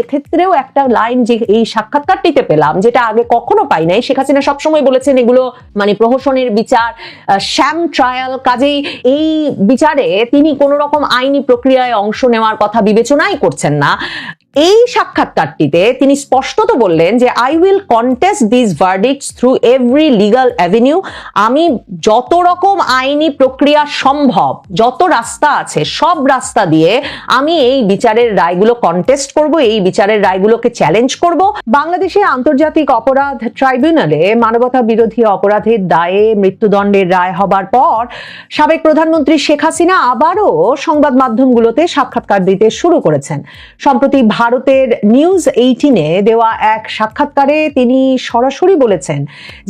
এক্ষেত্রেও একটা লাইন যে এই সাক্ষাৎকারটিতে পেলাম, যেটা আগে কখনো পাই নাই। শেখ হাসিনা সবসময় বলেছেন এগুলো মানে প্রহসনের বিচার, শ্যাম ট্রায়াল, কাজেই এই বিচারে তিনি কোনো রকম আইনি প্রক্রিয়ায় অংশ নেওয়ার কথা বিবেচনাই করছেন না। এই সাক্ষাৎকারটিতে তিনি স্পষ্টত বললেন যে I will contest this verdicts through every legal avenue. আমি যত রকম আইনি প্রক্রিয়া সম্ভব, যত রাস্তা আছে সব রাস্তা দিয়ে আমি এই বিচারের রায়গুলো কন্টেস্ট করব, এই বিচারের রায়গুলোকে চ্যালেঞ্জ করব। বাংলাদেশে আন্তর্জাতিক অপরাধ ট্রাইব্যুনালে মানবতা বিরোধী অপরাধের দায়ে মৃত্যুদণ্ডের রায় হবার পর সাবেক প্রধানমন্ত্রী শেখ হাসিনা আবারও সংবাদ মাধ্যমগুলোতে সাক্ষাৎকার দিতে শুরু করেছেন। সম্প্রতি ভারতের নিউজ 18-এ দেওয়া এক সাক্ষাৎকারে তিনি সরাসরি বলেছেন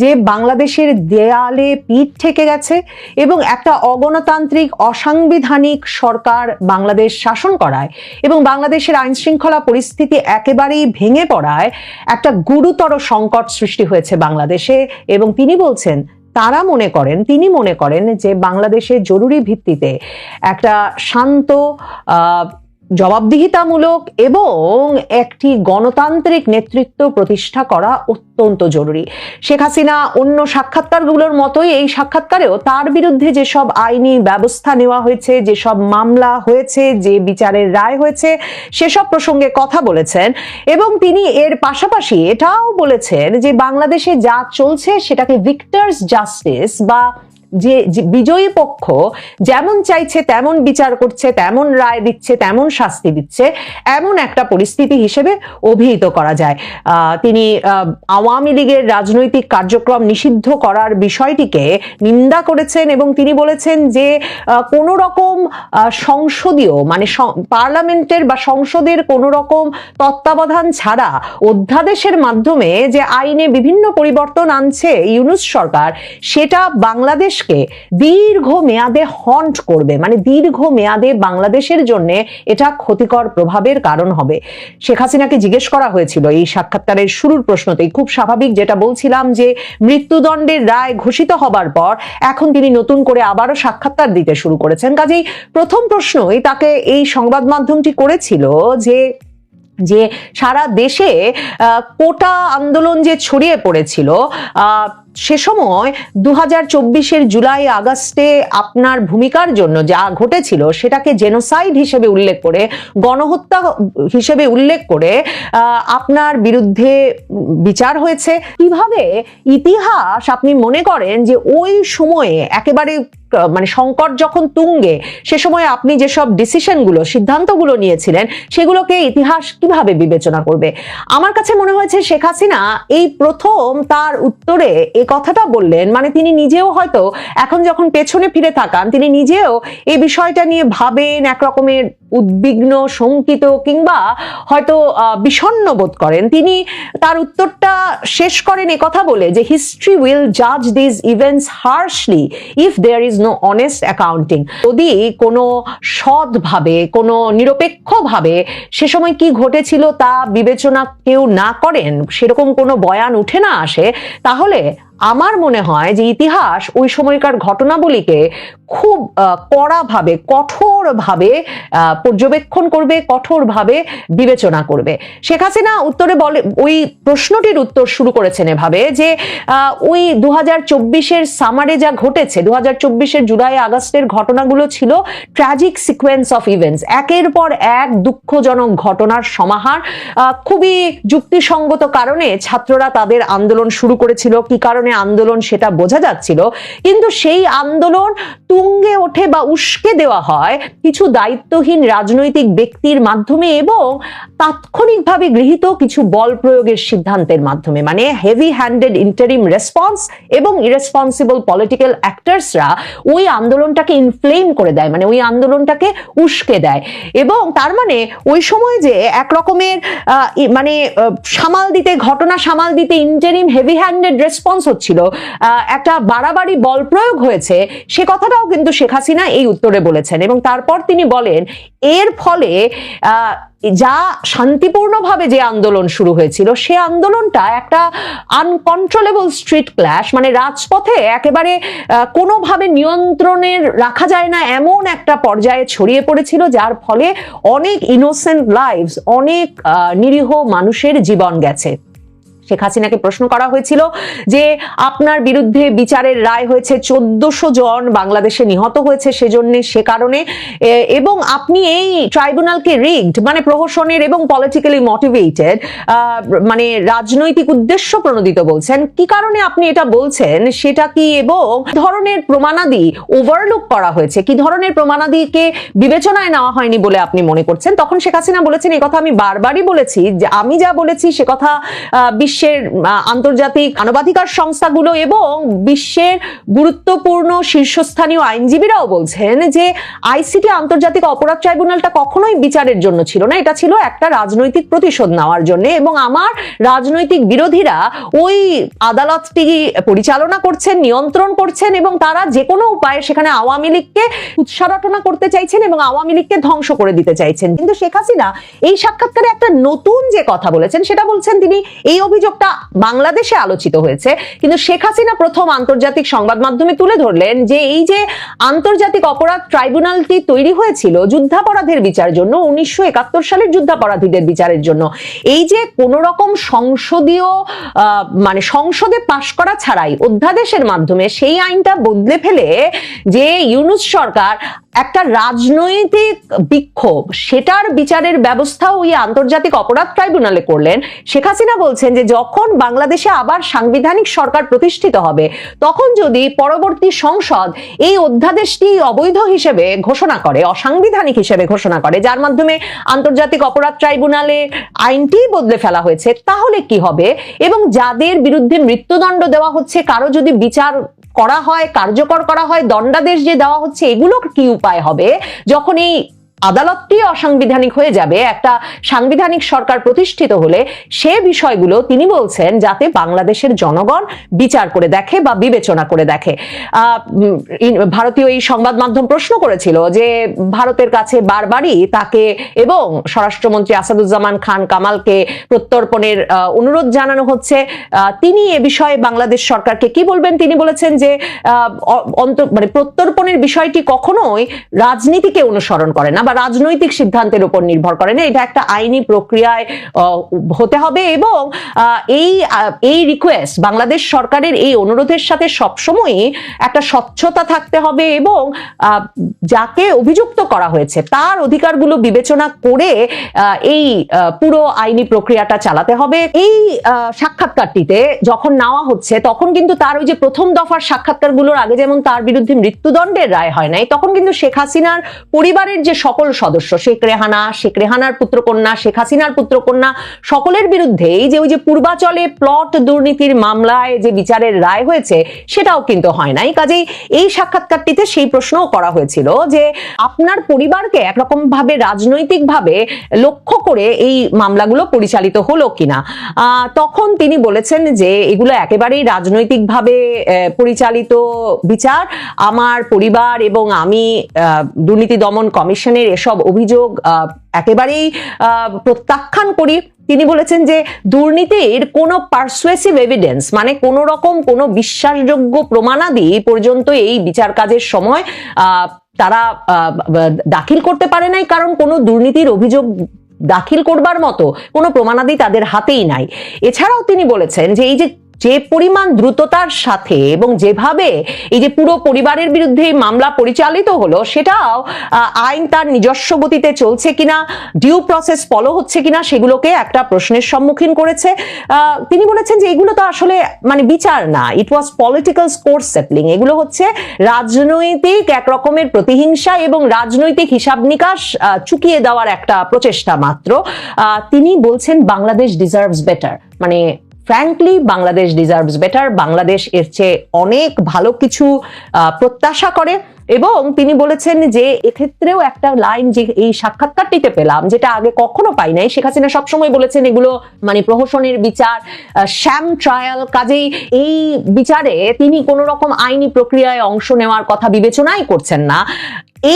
যে বাংলাদেশের দেয়ালে পিঠ ঠেকে গেছে এবং একটা অগণতান্ত্রিক অসাংবিধানিক সরকার বাংলাদেশ শাসন করায় এবং বাংলাদেশের আইন শৃঙ্খলা পরিস্থিতি একেবারেই ভেঙে পড়ায় একটা গুরুতর সংকট সৃষ্টি হয়েছে বাংলাদেশে। এবং তিনি বলছেন তিনি মনে করেন যে বাংলাদেশে জরুরি ভিত্তিতে একটা শান্ত, জবাবদিহিতামূলক এবং একটি গণতান্ত্রিক নেতৃত্ব প্রতিষ্ঠা করা অত্যন্ত জরুরি। শেখ হাসিনা অন্য সাক্ষাৎকারগুলোর মতোই এই সাক্ষাৎকারেও তার বিরুদ্ধে যেসব আইনি ব্যবস্থা নেওয়া হয়েছে, যেসব মামলা হয়েছে, যে বিচারের রায় হয়েছে, সেসব প্রসঙ্গে কথা বলেছেন। এবং তিনি এর পাশাপাশি এটাও বলেছেন যে বাংলাদেশে যা চলছে সেটাকে ভিক্টরস জাস্টিস বা যে বিজয়ী পক্ষ যেমন চাইছে তেমন বিচার করছে, তেমন রায় দিচ্ছে, তেমন শাস্তি দিচ্ছে, এমন একটা পরিস্থিতি হিসেবে অভিহিত করা যায়। তিনি আওয়ামী লীগের রাজনৈতিক কার্যক্রম নিষিদ্ধ করার বিষয়টিকে নিন্দা করেছেন এবং তিনি বলেছেন যে কোন রকম সংসদীয় মানে পার্লামেন্টের বা সংসদের কোন রকম তত্ত্বাবধান ছাড়া অধ্যাদেশের মাধ্যমে যে আইনে বিভিন্ন পরিবর্তন আনছে ইউনূস সরকার, সেটা বাংলাদেশ দীর্ঘ মেয়াদে হন্ট করবে, মানে দীর্ঘ মেয়াদে বাংলাদেশের জন্য এটা ক্ষতিকর প্রভাবের কারণ হবে। শেখ হাসিনাকে জিজ্ঞেস করা হয়েছিল এই সাক্ষাৎকারের শুরুর প্রশ্নতেই, খুব স্বাভাবিক যেটা বলছিলাম যে মৃত্যুদণ্ডের রায় ঘোষিত হবার পর এখন তিনি নতুন করে আবারও সাক্ষাৎকার দিতে শুরু করেছেন। কাজেই প্রথম প্রশ্নই তাকে এই সংবাদ মাধ্যমটি করেছিল যে সারা দেশে কোটা আন্দোলন যে ছড়িয়ে পড়েছিল, সে সময় 2024-এর জুলাই আগস্টে আপনার ভূমিকার জন্য যা ঘটেছিল সেটাকে জেনোসাইড হিসেবে উল্লেখ করে, গণহত্যা হিসেবে উল্লেখ করে আপনার বিরুদ্ধে বিচার হয়েছে। কিভাবে ইতিহাস আপনি মনে করেন যে ওই সময়ে একেবারে মানে সংকট যখন তুঙ্গে, সে সময় আপনি যেসব ডিসিশনগুলো, সিদ্ধান্তগুলো নিয়েছিলেন সেগুলোকে ইতিহাস কিভাবে বিবেচনা করবে? আমার কাছে মনে হয়েছে শেখ হাসিনা এই প্রথম তার উত্তরে এই কথাটা বললেন, মানে তিনি নিজেও হয়তো এখন যখন পেছনে ফিরে তাকান তিনি নিজেও এই বিষয়টা নিয়ে ভাবেন, একরকমের উদ্বিগ্ন, শঙ্কিত কিংবা হয়তো বিষণ্ণ বোধ করেন। তিনি তার উত্তরটা শেষ করেন এ কথা বলে যে হিস্ট্রি উইল জাজ this events harshly if there is no honest accounting. যদি কোনো সৎভাবে, কোনো নিরপেক্ষভাবে সে সময় কি ঘটেছিল তা বিবেচনা কেউ না করেন, সেরকম কোনো বয়ান উঠে না আসে, তাহলে আমার মনে হয় যে ইতিহাস ওই সময়কার ঘটনাবলীকে খুব কড়াভাবে, কঠোরভাবে পর্যবেক্ষণ করবে, কঠোরভাবে বিবেচনা করবে। শেখ হাসিনা উত্তরে বলে, ওই প্রশ্নটির উত্তর শুরু করেছেন এভাবে যে ওই 2024-এর সামারে যা ঘটেছে, 2024-এর জুলাই আগস্টের ঘটনাগুলো ছিল ট্র্যাজিক সিকোয়েন্স অফ ইভেন্টস, একের পর এক দুঃখজনক ঘটনার সমাহার। খুবই যুক্তিসঙ্গত কারণে ছাত্ররা তাদের আন্দোলন শুরু করেছিল, কি কারণে আন্দোলন সেটা বোঝা যাচ্ছিল, কিন্তু সেই আন্দোলন তুঙ্গে ওঠে বা উস্কে দেওয়া হয় কিছু দায়িত্বহীন রাজনৈতিক ব্যক্তির মাধ্যমে এবং তাৎক্ষণিকভাবে গৃহীত কিছু বল প্রয়োগের সিদ্ধান্তের মাধ্যমে, মানে হেভি হ্যান্ডেড ইন্টারিম রেসপন্স এবং ইরেসপন্সিবল পলিটিক্যাল অ্যাক্টরসরা ওই আন্দোলনটাকে ইনফ্লেম করে দেয়, মানে ওই আন্দোলনটাকে উস্কে দেয়। এবং তার মানে ওই সময় যে এক রকমের মানে ঘটনা সামাল দিতে ইন্টারিম হেভি হ্যান্ডেড রেসপন্স হচ্ছিল, একটা বাড়াবাড়ি বল প্রয়োগ হয়েছে, সে কথাটাও সেটাও কিন্তু শেখ হাসিনা এই উত্তরে বলেছেন। এবং তারপর তিনি বলেন এর ফলে যা শান্তিপূর্ণভাবে যে আন্দোলন শুরু হয়েছিল সে আন্দোলনটা একটা আনকন্ট্রোলেবল স্ট্রিট ক্ল্যাশ, মানে রাজপথে একেবারে কোনোভাবে নিয়ন্ত্রণের রাখা যায় না এমন একটা পর্যায়ে ছড়িয়ে পড়েছিল, যার ফলে অনেক ইনোসেন্ট লাইভস, অনেক নিরীহ মানুষের জীবন গেছে। শেখ হাসিনাকে প্রশ্ন করা হয়েছিল যে আপনার বিরুদ্ধে বিচারের রায় হয়েছে, 1400 জন বাংলাদেশে নিহত হয়েছে সেজন্য, সে কারণে, এবং আপনি এই ট্রাইব্যুনালকে রিগড, মানে প্রহসনের এবং পলিটিক্যালি মোটিভেটেড, মানে রাজনৈতিক উদ্দেশ্য প্রণোদিত বলছেন। কি কারণে আপনি এটা বলছেন সেটা কি, এবং ধরনের প্রমাণাদি ওভারলুক করা হয়েছে, কি ধরনের প্রমাণাদিকে বিবেচনায় নেওয়া হয়নি বলে আপনি মনে করছেন? তখন শেখ হাসিনা বলেছেন, এই কথা আমি বারবারই বলেছি, যে আমি যা বলেছি সে কথা বিশ্বের আন্তর্জাতিক মানবাধিকার সংস্থাগুলো এবং বিশ্বের গুরুত্বপূর্ণ শীর্ষস্থানীয় আইনজীবীরাও বলছেন যে আইসিটি আন্তর্জাতিক অপরাধ ট্রাইব্যুনালটা কখনোই বিচারের জন্য ছিল না, এটা ছিল একটা রাজনৈতিক প্রতিশোধ নেওয়ার জন্য। এবং আমার রাজনৈতিক বিরোধীরা ওই আদালতটি পরিচালনা করছেন, নিয়ন্ত্রণ করছেন, এবং তারা যে কোনো উপায়ে সেখানে আওয়ামী লীগকে উৎসারটনা করতে চাইছেন এবং আওয়ামী লীগকে ধ্বংস করে দিতে চাইছেন। কিন্তু শেখ হাসিনা এই সাক্ষাৎকারে একটা নতুন যে কথা বলেছেন সেটা বলছেন তিনি এই অভিযোগটা বাংলাদেশে আলোচিত হয়েছে, কিন্তু শেখ হাসিনা প্রথম আন্তর্জাতিক সংবাদ মাধ্যমে তুলে ধরলেন যে এই যে আন্তর্জাতিক অপরাধ ট্রাইব্যুনালটি তৈরি হয়েছিল যুদ্ধাপরাধের বিচারের জন্য, 1971 সালের যুদ্ধাপরাধীদের বিচারের জন্য, এই যে কোন রকম সংসদীয় মানে সংসদে পাশ করা ছাড়াই অধ্যাদেশের মাধ্যমে সেই আইনটা বদলে ফেলে যে ইউনূস সরকার একটা রাজনৈতিক বিক্ষোভ, সেটার বিচারের ব্যবস্থা ওই আন্তর্জাতিক অপরাধ ট্রাইব্যুনালে করলেন। শেখ হাসিনা বলছেন যে যখন বাংলাদেশে আবার সাংবিধানিক সরকার প্রতিষ্ঠিত হবে তখন যদি পরবর্তী সংসদ এই অধ্যাদেশটি অবৈধ হিসেবে ঘোষণা করে, অসাংবিধানিক হিসেবে ঘোষণা করে, যার মাধ্যমে আন্তর্জাতিক অপরাধ ট্রাইব্যুনালে আইনটি বদলে ফেলা হয়েছে, তাহলে কি হবে? এবং যাদের বিরুদ্ধে মৃত্যুদণ্ড দেওয়া হচ্ছে, কারো যদি বিচার করা হয়, কার্যকর করা হয়, দণ্ডাদেশ যে দেওয়া হচ্ছে, এগুলোর কি উপায় হবে যখন এই আদালতটি অসাংবিধানিক হয়ে যাবে, একটা সাংবিধানিক সরকার প্রতিষ্ঠিত হলে? সে বিষয়গুলো তিনি বলছেন যাতে বাংলাদেশের জনগণ বিচার করে দেখে বা বিবেচনা করে দেখে। ভারতীয় এই সংবাদ মাধ্যম প্রশ্ন করেছিল যে ভারতের কাছে বারবারই তাকে এবং স্বরাষ্ট্রমন্ত্রী আসাদুজ্জামান খান কামালকে প্রত্যর্পণের অনুরোধ জানানো হচ্ছে, তিনি এ বিষয়ে বাংলাদেশ সরকারকে কি বলবেন? তিনি বলেছেন যে মানে প্রত্যর্পণের বিষয়টি কখনোই রাজনীতিকে অনুসরণ করে না বা রাজনৈতিক সিদ্ধান্তের উপর নির্ভর করে না, এটা একটা আইনি প্রক্রিয়ায় হতে হবে। এবং এই রিকোয়েস্ট, বাংলাদেশ সরকারের এই অনুরোধের সাথে সবসময়ই একটা স্বচ্ছতা থাকতে হবে এবং যাকে অভিযুক্ত করা হয়েছে তার অধিকারগুলো বিবেচনা করে এই পুরো আইনি প্রক্রিয়াটা চালাতে হবে। এই সাক্ষাৎকারটিতে যখন নেওয়া হচ্ছে তখন কিন্তু তার ওই যে প্রথম দফার সাক্ষাৎকারগুলোর আগে যেমন তার বিরুদ্ধে মৃত্যুদণ্ডের রায় হয় নাই, তখন কিন্তু শেখ হাসিনার পরিবারের যে সকল সদস্য, শেখ রেহানা, শেখ রেহানার পুত্রকন্যা, শেখ হাসিনার পুত্রকন্যা, সকলের বিরুদ্ধে এই যে ওই যে পূর্বাচলে প্লট দুর্নীতির মামলায় যে বিচারের রায় হয়েছে সেটাও কিন্তু হয় নাই। কাজেই এই সাক্ষাৎকারটিতে সেই প্রশ্নও করা হয়েছিল যে আপনার পরিবারকে একরকম ভাবে রাজনৈতিক ভাবে লক্ষ্য করে এই মামলাগুলো পরিচালিত হলো কিনা। তখন তিনি বলেছেন যে এগুলো একেবারেই রাজনৈতিক ভাবে পরিচালিত বিচার, আমার পরিবার এবং আমি দুর্নীতি দমন কমিশনের এসব অভিযোগ একেবারেই প্রত্যাখ্যান করি। তিনি বলেছেন যে দুর্নীতির কোনো পারসুয়েসিভ এভিডেন্স, মানে কোন রকম কোনো বিশ্বাসযোগ্য প্রমাণাদি পর্যন্ত এই বিচার কাজের সময় তারা দাখিল করতে পারে নাই, কারণ কোনো দুর্নীতির অভিযোগ দাখিল করবার মতো কোনো প্রমাণাদি তাদের হাতেই নাই। এছাড়াও তিনি বলেছেন যে এই যে পরিমাণ দ্রুততার সাথে এবং যেভাবে এই যে পুরো পরিবারের বিরুদ্ধে মামলা পরিচালিত হলো, সেটাও আইন তার নিজস্ব গতিতে চলছে কিনা, ডিউ প্রসেস ফলো হচ্ছে কিনা, সেগুলোকে একটা প্রশ্নের সম্মুখীন করেছে। তিনি বলেছেন যে এগুলো তো আসলে মানে বিচার না, ইট ওয়াজ পলিটিক্যাল স্কোর সেটলিং, এগুলো হচ্ছে রাজনৈতিক এক রকমের প্রতিহিংসা এবং রাজনৈতিক হিসাব নিকাশ চুকিয়ে দেওয়ার একটা প্রচেষ্টা মাত্র। তিনি বলছেন বাংলাদেশ ডিজার্ভস বেটার, মানে frankly Bangladesh deserves better, Bangladesh এর চেয়ে অনেক ভালো কিছু প্রত্যাশা করে। এবং তিনি বলেছেন যে এক্ষেত্রেও একটা লাইন যে এই সাক্ষাৎকারটিতে পেলাম, যেটা আগে কখনো পাই নাই। শেখ হাসিনা সবসময় বলেছেন এগুলো মানে প্রহসনের বিচার, শ্যাম ট্রায়াল, কাজেই এই বিচারে তিনি কোনো রকম আইনি প্রক্রিয়ায় অংশ নেওয়ার কথা বিবেচনাই করছেন না।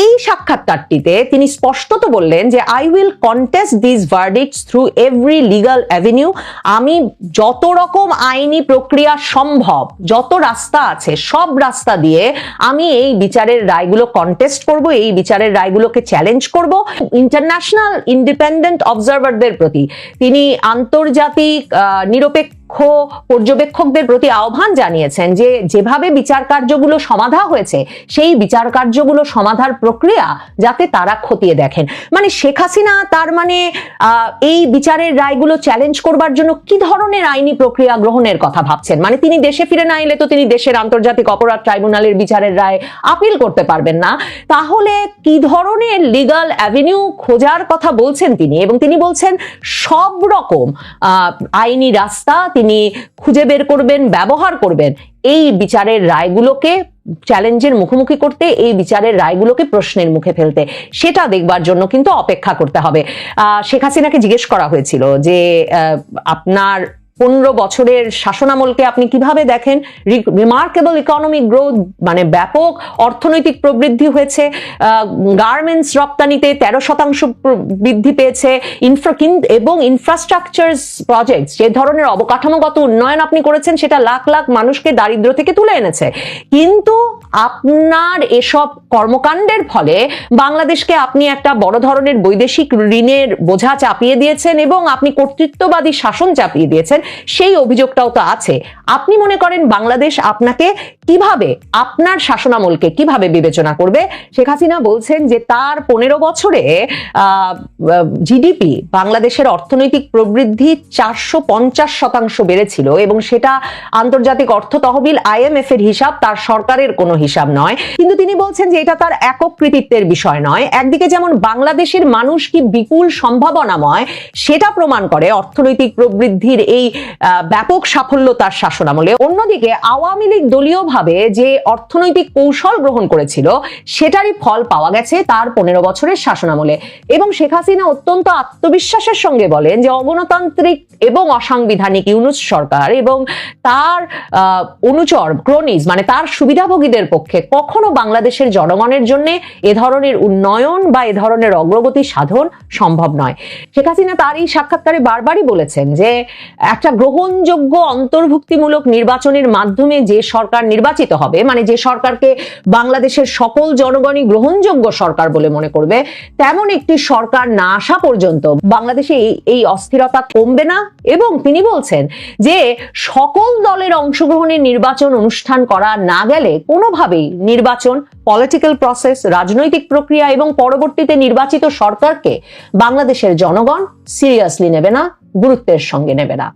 এই সাক্ষাৎকারটিতে তিনি স্পষ্টত বললেন যে I will contest this verdicts through every legal avenue. আমি যত রকম আইনি প্রক্রিয়া সম্ভব, যত রাস্তা আছে সব রাস্তা দিয়ে আমি এই বিচারের রায়গুলো কন্টেস্ট করব, এই বিচারের রায়গুলোকে চ্যালেঞ্জ করব। ইন্টারন্যাশনাল ইন্ডিপেন্ডেন্ট অবজারভারদের প্রতি তিনি আন্তর্জাতিক নিরপেক্ষ পর্যবেক্ষকদের প্রতি আহ্বান জানিয়েছেন যে যেভাবে বিচার কার্যগুলো সমাধা হয়েছে সেই বিচার কার্যগুলো সমাধার প্রক্রিয়া যাতে তারা খতিয়ে দেখেন। মানে শেখ হাসিনা তার মানে এই বিচারের রায়গুলো চ্যালেঞ্জ করবার জন্য কি ধরনের আইনি প্রক্রিয়া গ্রহণের কথা ভাবছেন? মানে তিনি দেশে ফিরে না এলে তো তিনি দেশের আন্তর্জাতিক অপরাধ ট্রাইব্যুনালের বিচারের রায় আপিল করতে পারবেন না। তাহলে কি ধরনের লিগাল অ্যাভিনিউ খোঁজার কথা বলছেন তিনি? এবং তিনি বলছেন সব রকম আইনি রাস্তা তিনি খুঁজে বের করবেন, ব্যবহার করবেন এই বিচারের রায়গুলোকে চ্যালেঞ্জের মুখোমুখি করতে, এই বিচারের রায়গুলোকে প্রশ্নের মুখে ফেলতে। সেটা দেখবার জন্য কিন্তু অপেক্ষা করতে হবে। শেখ হাসিনাকে জিজ্ঞেস করা হয়েছিল যে আপনার 15 বছরের শাসনামলকে আপনি কিভাবে দেখেন? রিমার্কেবল ইকোনমিক গ্রোথ, মানে ব্যাপক অর্থনৈতিক প্রবৃদ্ধি হয়েছে, গার্মেন্টস রপ্তানিতে 13% বৃদ্ধি পেয়েছে, এবং ইনফ্রাস্ট্রাকচার প্রজেক্টস, যে ধরনের অবকাঠামোগত উন্নয়ন আপনি করেছেন সেটা লাখ লাখ মানুষকে দারিদ্র্য থেকে তুলে এনেছে। কিন্তু আপনার এসব কর্মকাণ্ডের ফলে বাংলাদেশকে আপনি একটা বড় ধরনের বৈদেশিক ঋণের বোঝা চাপিয়ে দিয়েছেন এবং আপনি কর্তৃত্ববাদী শাসন চাপিয়ে দিয়েছেন। সেই অভিযোগটাও তো আছে। আপনি মনে করেন বাংলাদেশ আপনাকে কিভাবে, আপনার শাসনামলকে কিভাবে বিবেচনা করবে? শেখ হাসিনা বলছেন যে তার 15 বছরে জিডিপি, বাংলাদেশের অর্থনৈতিক প্রবৃদ্ধি 450% বেড়েছিল এবং সেটা আন্তর্জাতিক অর্থ তহবিল IMF এর হিসাব, তার সরকারের কোনো হিসাব নয়। কিন্তু তিনি বলছেন যে এটা তার একক কৃতিত্বের বিষয় নয়। একদিকে যেমন বাংলাদেশের মানুষ কি বিপুল সম্ভাবনাময় সেটা প্রমাণ করে অর্থনৈতিক প্রবৃদ্ধির এই ব্যাপক সাফল্য তার শাসনামলে, অন্যদিকে আওয়ামী লীগ দলীয়ভাবে যে অর্থনৈতিক কৌশল গ্রহণ করেছিল সেটারই ফল পাওয়া গেছে তার 15 বছরের শাসনামলে। এবং শেখ হাসিনা অত্যন্ত আত্মবিশ্বাসের সঙ্গে বলেন যে অগণতান্ত্রিক এবং অসাংবিধানিক ইউনূস সরকার এবং তার অনুচর ক্রোনিজ, মানে তার সুবিধাভোগীদের পক্ষে কখনো বাংলাদেশের জনগণের জন্য এ ধরনের উন্নয়ন বা এ ধরনের অগ্রগতি সাধন সম্ভব নয়। শেখ হাসিনা তার এই সাক্ষাৎকারে বারবারই বলেছেন যে একটা গ্রহণযোগ্য অন্তর্ভুক্তিমূলক নির্বাচনের মাধ্যমে যে সরকার নির্বাচিত হবে, মানে যে সরকারকে বাংলাদেশের সকল জনগণই গ্রহণযোগ্য সরকার বলে মনে করবে, তেমন একটি সরকার না আসা পর্যন্ত বাংলাদেশে এই অস্থিরতা কমবে না। এবং তিনি বলছেন যে সকল দলের অংশগ্রহণের নির্বাচন অনুষ্ঠান করা না গেলে কোনোভাবেই নির্বাচন, পলিটিক্যাল প্রসেস, রাজনৈতিক প্রক্রিয়া এবং পরবর্তীতে নির্বাচিত সরকারকে বাংলাদেশের জনগণ সিরিয়াসলি নেবে না, গুরুত্বের সঙ্গে নেবে না।